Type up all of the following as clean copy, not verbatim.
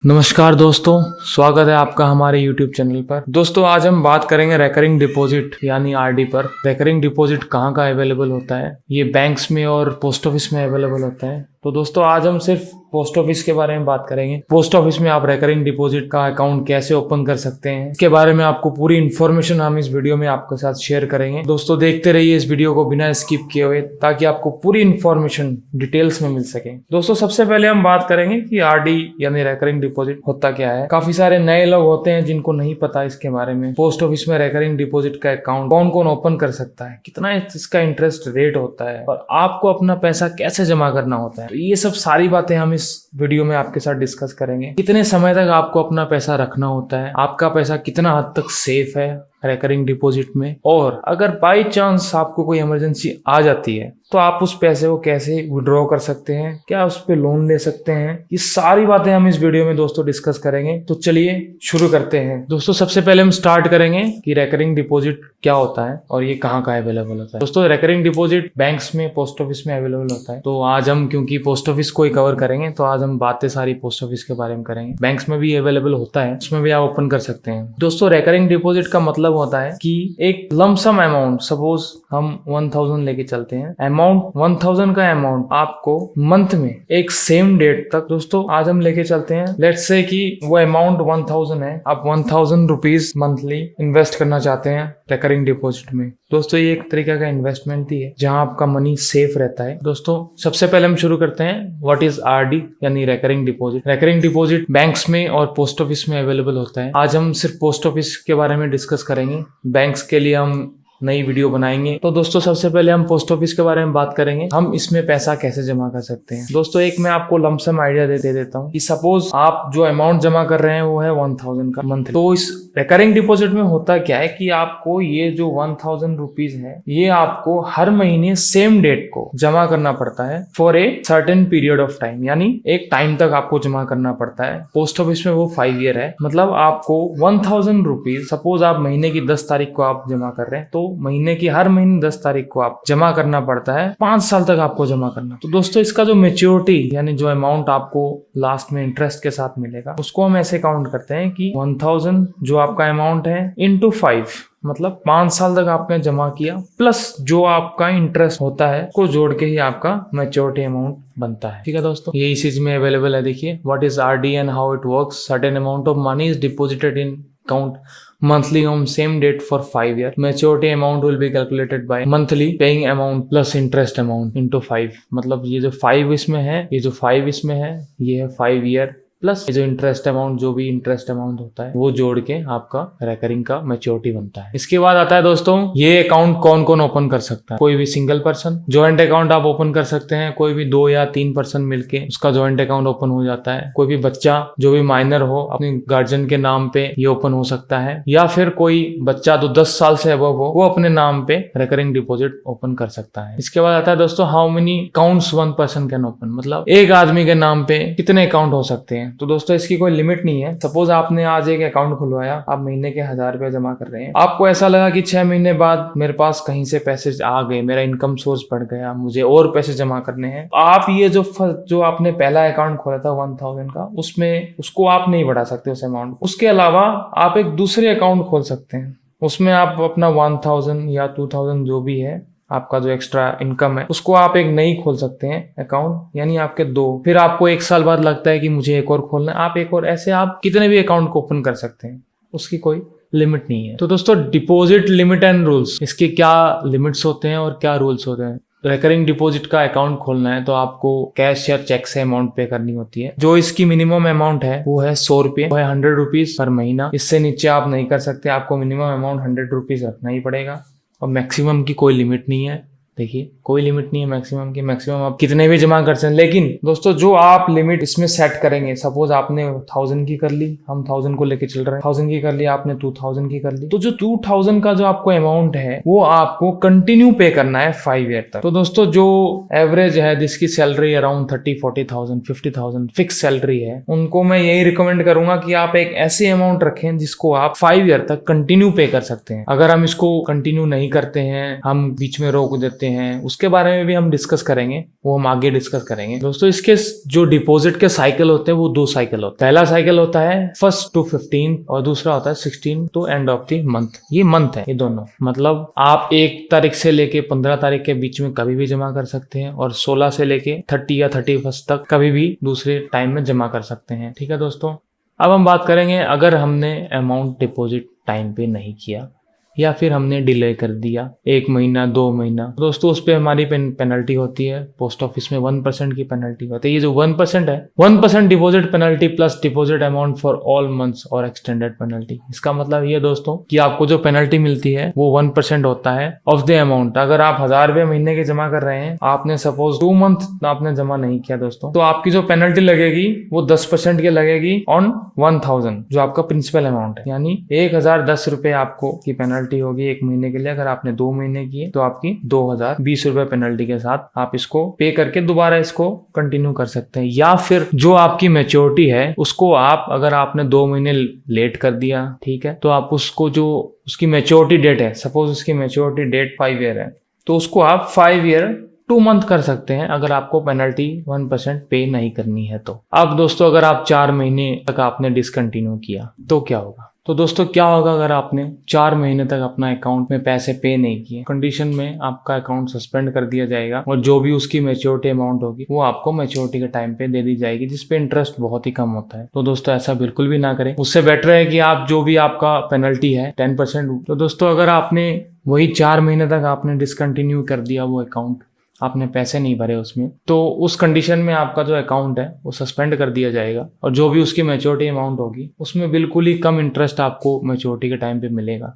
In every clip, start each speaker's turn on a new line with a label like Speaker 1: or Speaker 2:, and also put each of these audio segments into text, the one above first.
Speaker 1: नमस्कार दोस्तों, स्वागत है आपका हमारे YouTube चैनल पर। दोस्तों आज हम बात करेंगे रेकरिंग डिपॉजिट यानी आरडी पर। रेकरिंग डिपॉजिट कहाँ का अवेलेबल होता है? ये बैंक्स में और पोस्ट ऑफिस में अवेलेबल होता है। तो दोस्तों आज हम सिर्फ पोस्ट ऑफिस के बारे में बात करेंगे। पोस्ट ऑफिस में आप रेकरिंग डिपॉजिट का अकाउंट कैसे ओपन कर सकते हैं, इसके बारे में आपको पूरी इन्फॉर्मेशन हम इस वीडियो में आपके साथ शेयर करेंगे। दोस्तों देखते रहिए इस वीडियो को बिना स्किप किए हुए, ताकि आपको पूरी इन्फॉर्मेशन डिटेल्स में मिल सके। दोस्तों सबसे पहले हम बात करेंगे कि आरडी यानी रेकरिंग डिपॉजिट होता क्या है। काफी सारे नए लोग होते हैं जिनको नहीं पता इसके बारे में। पोस्ट ऑफिस में रेकरिंग डिपॉजिट का अकाउंट कौन कौन ओपन कर सकता है, कितना इसका इंटरेस्ट रेट होता है और आपको अपना पैसा कैसे जमा करना होता है, तो ये सब सारी बातें हम इस वीडियो में आपके साथ डिस्कस करेंगे। कितने समय तक आपको अपना पैसा रखना होता है, आपका पैसा कितना हद तक सेफ है रेकरिंग डिपॉजिट में, और अगर बाई चांस आपको कोई इमरजेंसी आ जाती है तो आप उस पैसे को कैसे विड्रॉ कर सकते हैं, क्या उस पे लोन ले सकते हैं। ये सारी बातें हम इस वीडियो में दोस्तों डिस्कस करेंगे। तो चलिए शुरू करते हैं। दोस्तों सबसे पहले हम स्टार्ट करेंगे कि रेकरिंग डिपॉजिट क्या होता है और ये कहाँ का अवेलेबल होता है। दोस्तों रेकरिंग डिपॉजिट बैंक्स में, पोस्ट ऑफिस में अवेलेबल होता है। तो आज हम क्योंकि पोस्ट ऑफिस को ही कवर करेंगे तो आज हम बातें सारी पोस्ट ऑफिस के बारे में करेंगे। बैंक्स में भी अवेलेबल होता है, उसमें भी आप ओपन कर सकते हैं। दोस्तों रेकरिंग डिपॉजिट का मतलब होता है कि एक लमसम अमाउंट, सपोज हम 1000 लेके चलते हैं, अमाउंट 1000 का अमाउंट आपको मंथ में एक सेम डेट तक, दोस्तों आज हम लेके चलते हैं, लेट्स से कि वो अमाउंट 1000 है, आप 1000 रुपीज मंथली इन्वेस्ट करना चाहते हैं रेकरिंग डिपॉजिट में। दोस्तों ये एक तरीके का इन्वेस्टमेंट ही है जहां आपका मनी सेफ रहता है। दोस्तों सबसे पहले हम शुरू करते हैं व्हाट इज आरडी यानी recurring deposit. Recurring deposit banks में और पोस्ट ऑफिस में अवेलेबल होता है। आज हम सिर्फ पोस्ट ऑफिस के बारे में डिस्कस करेंगे, बैंक्स के लिए हम नई वीडियो बनाएंगे। तो दोस्तों सबसे पहले हम पोस्ट ऑफिस के बारे में बात करेंगे, हम इसमें पैसा कैसे जमा कर सकते हैं। दोस्तों एक मैं आपको लमसम आइडिया दे देता हूँ कि सपोज आप जो अमाउंट जमा कर रहे हैं वो है 1000 का मंथली। तो इस रेकरिंग डिपॉजिट में होता क्या है कि आपको ये जो 1000 रुपीज है ये आपको हर महीने सेम डेट को जमा करना पड़ता है for a certain period of time, यानी एक टाइम तक आपको जमा करना पड़ता है। पोस्ट ऑफिस में वो 5 ईयर है, मतलब आपको 1000 रुपीज, सपोज आप महीने की 10 तारीख को आप जमा कर रहे हैं तो महीने की हर महीने 10 तारीख को आप जमा करना पड़ता है, 5 साल तक आपको जमा करना। तो दोस्तों इसका जो मेच्योरिटी यानी जो अमाउंट आपको लास्ट में इंटरेस्ट के साथ मिलेगा उसको हम ऐसे काउंट करते हैं कि 1000 जो आपका अमाउंट है इंटू 5, मतलब 5 साल तक आपने जमा किया प्लस जो आपका इंटरेस्ट होता है को जोड़ के ही आपका मैच्योरिटी अमाउंट बनता है। ठीक है दोस्तों, ये इस चीज में अवेलेबल है। देखिए what is RD and how it works. Certain amount of money is deposited in account monthly on same date for 5 years. Maturity amount will be calculated by monthly paying amount plus interest amount into 5। मतलब ये जो 5 इसमें है, ये जो 5 इसमें है, ये है 5 ईयर प्लस ये जो इंटरेस्ट अमाउंट, जो भी इंटरेस्ट अमाउंट होता है वो जोड़ के आपका रेकरिंग का मैच्योरिटी बनता है। इसके बाद आता है दोस्तों ये अकाउंट कौन कौन ओपन कर सकता है। कोई भी सिंगल पर्सन जॉइंट अकाउंट आप ओपन कर सकते हैं, कोई भी 2 या 3 पर्सन मिलके उसका जॉइंट अकाउंट ओपन हो जाता है। कोई भी बच्चा जो भी माइनर हो अपने गार्जियन के नाम पे ये ओपन हो सकता है, या फिर कोई बच्चा जो 10 साल से अबव हो वो अपने नाम पे रेकरिंग डिपॉजिट ओपन कर सकता है। इसके बाद आता है दोस्तों how many accounts one person can open, मतलब एक आदमी के नाम पे कितने अकाउंट हो सकते हैं। तो दोस्तों इसकी कोई लिमिट नहीं है। सपोज आपने आज एक अकाउंट खुलवाया, आप महीने के 1000 रुपए जमा कर रहे हैं, आपको ऐसा लगा कि 6 महीने बाद मेरे पास कहीं से पैसे आ गए, मेरा इनकम सोर्स बढ़ गया, मुझे और पैसे जमा करने हैं, आप ये जो आपने पहला अकाउंट खोला था 1000 का, उसमें उसको आप नहीं बढ़ा सकते उस अमाउंट। उसके अलावा आप एक दूसरे अकाउंट खोल सकते हैं, उसमें आप अपना 1000 या 2000 जो भी है आपका जो एक्स्ट्रा इनकम है उसको आप एक नई खोल सकते हैं अकाउंट, यानी आपके 2। फिर आपको 1 साल बाद लगता है कि मुझे एक और खोलना है, आप एक और, ऐसे आप कितने भी अकाउंट को ओपन कर सकते हैं, उसकी कोई लिमिट नहीं है। तो दोस्तों डिपॉजिट लिमिट एंड रूल्स, इसके क्या लिमिट्स होते हैं और क्या रूल्स होते हैं। रेकरिंग डिपॉजिट का अकाउंट खोलना है तो आपको कैश या चेक से अमाउंट पे करनी होती है। जो इसकी मिनिमम अमाउंट है वो है 100 रुपये, वो है 100 रुपीज पर महीना। इससे नीचे आप नहीं कर सकते, आपको मिनिमम अमाउंट 100 रुपीज रखना ही पड़ेगा। और मैक्सिमम की कोई लिमिट नहीं है, देखिए कोई लिमिट नहीं है मैक्सिमम की, मैक्सिमम आप कितने भी जमा कर सकते हैं। लेकिन दोस्तों जो आप लिमिट इसमें सेट करेंगे, सपोज आपने 1000 की कर ली, हम 1000 को लेके चल रहे हैं, 1000 की कर ली, आपने 2000 की कर ली, तो जो 2000 का जो आपको अमाउंट है वो आपको कंटिन्यू पे करना है 5 ईयर तक। तो दोस्तों जो एवरेज है जिसकी सैलरी अराउंड 30-40,000 50,000 फिक्स सैलरी है, उनको मैं यही रिकमेंड करूंगा कि आप एक ऐसे अमाउंट रखें जिसको आप 5 ईयर तक कंटिन्यू पे कर सकते हैं। अगर हम इसको कंटिन्यू नहीं करते हैं, हम बीच में रोक देते सकते हैं, उसके बारे में भी हम डिस्कस करेंगे, वो हम आगे डिस्कस करेंगे। दोस्तों इसके जो डिपॉजिट के साइकिल होते हैं वो 2 साइकिल होते हैं। पहला साइकिल होता है 1 to 15 और दूसरा होता है 16 to end of the month. ये मंथ है ये दोनों, मतलब आप 1 तारीख से लेके 15 तारीख के बीच में कभी भी जमा कर सकते हैं और 16 से लेके 30 या 31 तक कभी भी दूसरे टाइम में जमा कर सकते हैं। ठीक है दोस्तों, अब हम बात करेंगे अगर हमने अमाउंट डिपॉजिट टाइम पे नहीं किया या फिर हमने डिले कर दिया 1 महीना 2 महीना, दोस्तों उस पर हमारी पेनल्टी होती है। पोस्ट ऑफिस में 1% की पेनल्टी होती है। ये जो 1% है, 1% deposit penalty plus deposit amount for all months और एक्सटेंडेड पेनल्टी। इसका मतलब ये दोस्तों कि आपको जो पेनल्टी मिलती है वो 1% होता है ऑफ द अमाउंट। अगर आप 1000 रुपए महीने के जमा कर रहे हैं, आपने सपोज 2 मंथ आपने जमा नहीं किया दोस्तों, तो आपकी जो पेनल्टी लगेगी वो 10% की लगेगी ऑन 1000, जो आपका प्रिंसिपल अमाउंट है। यानी 1010 रुपए आपको की पेनल्टी होगी 1 महीने के लिए। अगर आपने 2 महीने किए तो आपकी 2020 रुपए पेनल्टी के साथ आप इसको पे करके दोबारा इसको कंटिन्यू कर सकते हैं। या फिर जो आपकी मैच्योरिटी है उसको आप, अगर आपने 2 महीने लेट कर दिया, ठीक है, तो आप उसको जो उसकी मैच्योरिटी डेट है, सपोज उसकी मैच्योरिटी डेट 5 ईयर है, तो उसको आप 5 ईयर 2 मंथ कर सकते हैं अगर आपको पेनल्टी 1% पे नहीं करनी है तो। अब दोस्तों अगर आप 4 महीने तक आपने डिसकंटिन्यू किया तो क्या होगा? तो दोस्तों क्या होगा अगर आपने 4 महीने तक अपना अकाउंट में पैसे पे नहीं किए, कंडीशन में आपका अकाउंट सस्पेंड कर दिया जाएगा और जो भी उसकी मैच्योरिटी अमाउंट होगी वो आपको मैच्योरिटी के टाइम पे दे दी जाएगी, जिसपे इंटरेस्ट बहुत ही कम होता है। तो दोस्तों ऐसा बिल्कुल भी ना करें। उससे बेटर है कि आप जो भी आपका पेनल्टी है 10%, तो दोस्तों अगर आपने वही 4 महीने तक आपने डिसकंटिन्यू कर दिया वो अकाउंट, आपने पैसे नहीं भरे उसमें, तो उस कंडीशन में आपका जो अकाउंट है वो सस्पेंड कर दिया जाएगा और जो भी उसकी मैच्योरिटी अमाउंट होगी उसमें बिल्कुल ही कम इंटरेस्ट आपको मैच्योरिटी के टाइम पे मिलेगा।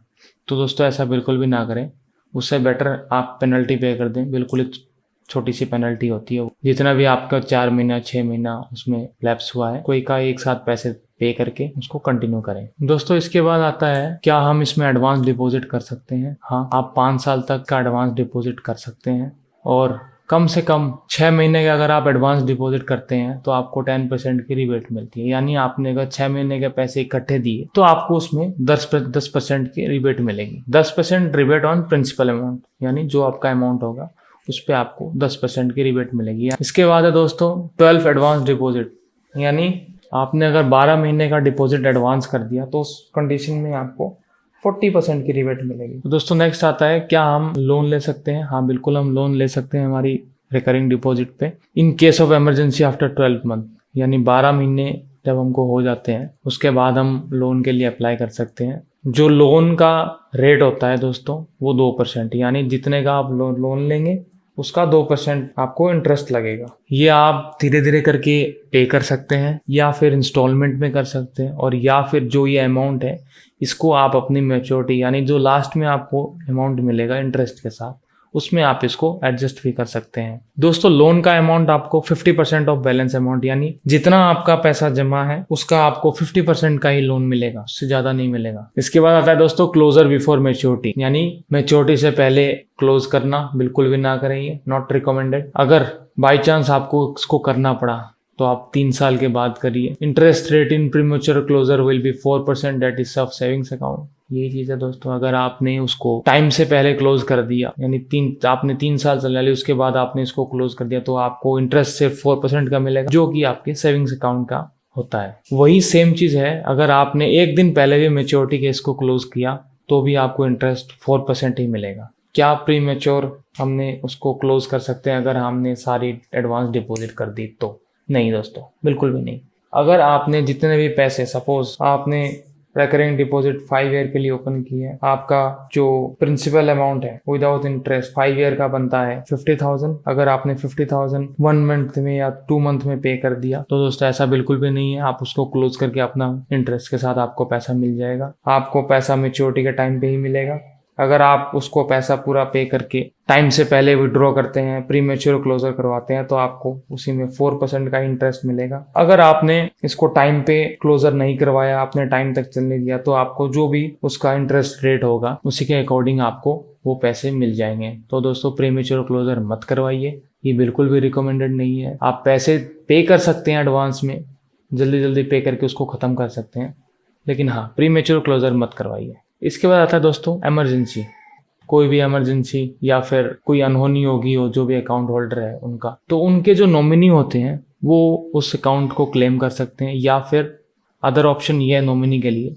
Speaker 1: तो दोस्तों ऐसा बिल्कुल भी ना करें। उससे बेटर आप पेनल्टी पे कर दें। बिल्कुल ही छोटी सी पेनल्टी होती है, जितना भी आपका 4 महीना 6 महीना उसमें लैप्स हुआ है, कोई का एक साथ पैसे पे करके उसको कंटिन्यू करें। दोस्तों इसके बाद आता है क्या हम इसमें एडवांस डिपॉजिट कर सकते हैं? हाँ, आप 5 साल तक का एडवांस डिपॉजिट कर सकते हैं और कम से कम 6 महीने का अगर आप एडवांस डिपॉजिट करते हैं तो आपको 10% की रिबेट मिलती है। यानी आपने अगर 6 महीने के पैसे इकट्ठे दिए तो आपको उसमें 10% की रिबेट मिलेगी। 10% रिबेट ऑन प्रिंसिपल अमाउंट, यानी जो आपका अमाउंट होगा उस पर आपको 10% की रिबेट मिलेगी। इसके बाद है दोस्तों 12 एडवांस डिपॉजिट, यानी आपने अगर 12 महीने का डिपॉजिट एडवांस कर दिया तो उस कंडीशन में आपको 40% की रिबेट मिलेगी। तो दोस्तों नेक्स्ट आता है क्या हम लोन ले सकते हैं? हाँ बिल्कुल, हम लोन ले सकते हैं हमारी रिकरिंग डिपॉजिट पे in case of emergency after 12 month. यानी 12 महीने जब हमको हो जाते हैं उसके बाद हम लोन के लिए अप्लाई कर सकते हैं। जो लोन का रेट होता है दोस्तों वो 2%, यानी जितने का आप लोन लेंगे उसका 2% आपको इंटरेस्ट लगेगा। ये आप धीरे धीरे करके पे कर सकते हैं या फिर इंस्टॉलमेंट में कर सकते हैं, और या फिर जो ये अमाउंट है इसको आप अपनी मैच्योरिटी, यानी जो लास्ट में आपको अमाउंट मिलेगा इंटरेस्ट के साथ, उसमें आप इसको एडजस्ट भी कर सकते हैं। दोस्तों लोन का अमाउंट आपको 50% ऑफ बैलेंस अमाउंट, यानी जितना आपका पैसा जमा है उसका आपको 50% का ही लोन मिलेगा, उससे ज्यादा नहीं मिलेगा। इसके बाद आता है दोस्तों क्लोजर बिफोर मैच्योरिटी, यानी मैच्योरिटी से पहले क्लोज करना बिल्कुल भी ना करें, ये नॉट रिकमेंडेड। अगर बाई चांस आपको इसको करना पड़ा तो आप 3 साल के बाद करिए। Interest rate in premature closure will be 4% that is of savings account. यही चीज है दोस्तों, अगर आपने उसको टाइम से पहले क्लोज कर दिया, यानी आपने 3 साल चला लिया उसके बाद आपने इसको क्लोज कर दिया, तो आपको इंटरेस्ट सिर्फ 4% का मिलेगा, जो कि आपके सेविंग्स अकाउंट का होता है। वही सेम चीज है अगर आपने 1 दिन पहले भी मैच्योरिटी के इसको क्लोज किया तो भी आपको इंटरेस्ट 4% ही मिलेगा। क्या प्री मैच्योर हमने उसको क्लोज कर सकते हैं अगर हमने सारी एडवांस डिपॉजिट कर दी तो? नहीं दोस्तों, बिल्कुल भी नहीं। अगर आपने जितने भी पैसे, सपोज आपने रिकरिंग डिपॉजिट 5 ईयर के लिए ओपन की है, आपका जो प्रिंसिपल अमाउंट है विदाउट इंटरेस्ट 5 ईयर का बनता है 50,000। अगर आपने 50,000 1 मंथ में या 2 मंथ में पे कर दिया तो दोस्तों ऐसा बिल्कुल भी नहीं है। आप उसको क्लोज करके अपना इंटरेस्ट के साथ आपको पैसा मिल जाएगा। आपको पैसा मैच्योरिटी के टाइम पे ही मिलेगा। अगर आप उसको पैसा पूरा पे करके टाइम से पहले विड्रॉ करते हैं, प्री मैच्योर क्लोजर करवाते हैं, तो आपको उसी में 4% का इंटरेस्ट मिलेगा। अगर आपने इसको टाइम पे क्लोजर नहीं करवाया, आपने टाइम तक चलने दिया, तो आपको जो भी उसका इंटरेस्ट रेट होगा उसी के अकॉर्डिंग आपको वो पैसे मिल जाएंगे। तो दोस्तों प्री मैच्योर क्लोजर मत करवाइए, ये बिल्कुल भी रिकमेंडेड नहीं है। आप पैसे पे कर सकते हैं एडवांस में, जल्दी जल्दी पे करके उसको खत्म कर सकते हैं, लेकिन हाँ प्री मैच्योर क्लोजर मत करवाइए। इसके बाद आता है दोस्तों इमरजेंसी। कोई भी इमरजेंसी या फिर कोई अनहोनी होगी हो जो भी अकाउंट होल्डर है उनका, तो उनके जो नॉमिनी होते हैं वो उस अकाउंट को क्लेम कर सकते हैं। या फिर अदर ऑप्शन ये है नॉमिनी के लिए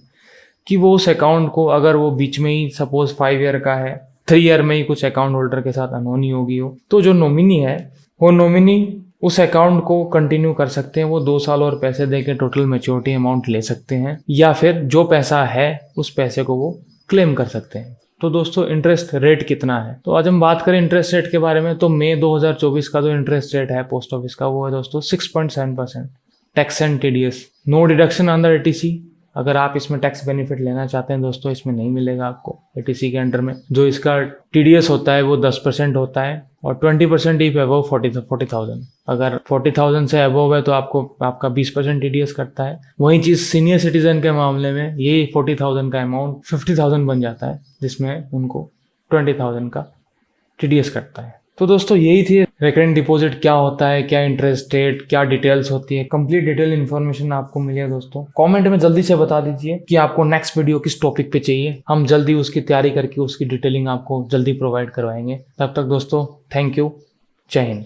Speaker 1: कि वो उस अकाउंट को, अगर वो बीच में ही सपोज 5 ईयर का है, 3 ईयर में ही कुछ अकाउंट होल्डर के साथ अनहोनी होगी हो, तो जो नॉमिनी है वो नॉमिनी उस अकाउंट को कंटिन्यू कर सकते हैं। वो 2 साल और पैसे देके टोटल मैच्योरिटी अमाउंट ले सकते हैं, या फिर जो पैसा है उस पैसे को वो क्लेम कर सकते हैं। तो दोस्तों इंटरेस्ट रेट कितना है, तो आज हम बात करें इंटरेस्ट रेट के बारे में। तो मई 2024 का जो इंटरेस्ट रेट है पोस्ट ऑफिस का वो है दोस्तों 6.7%। Tax and TDS, no deduction under ATC. अगर आप इसमें टैक्स बेनिफिट लेना चाहते हैं दोस्तों, इसमें नहीं मिलेगा आपको एटीसी के अंडर में। जो इसका टीडीएस होता है वो 10% होता है और 20% इफ अबव 40,000। अगर 40,000 से अबव है तो आपका 20% टीडीएस करता है। वही चीज़ सीनियर सिटीजन के मामले में ये 40,000 का अमाउंट 50,000 बन जाता है, जिसमें उनको 20,000 का टीडीएस कटता है। तो दोस्तों यही थी रिकरिंग डिपॉजिट क्या होता है, क्या इंटरेस्ट रेट, क्या डिटेल्स होती है। कंप्लीट डिटेल इन्फॉर्मेशन आपको मिली है दोस्तों। कमेंट में जल्दी से बता दीजिए कि आपको नेक्स्ट वीडियो किस टॉपिक पे चाहिए, हम जल्दी उसकी तैयारी करके उसकी डिटेलिंग आपको जल्दी प्रोवाइड करवाएंगे। तब तक दोस्तों थैंक यू, जय हिंद।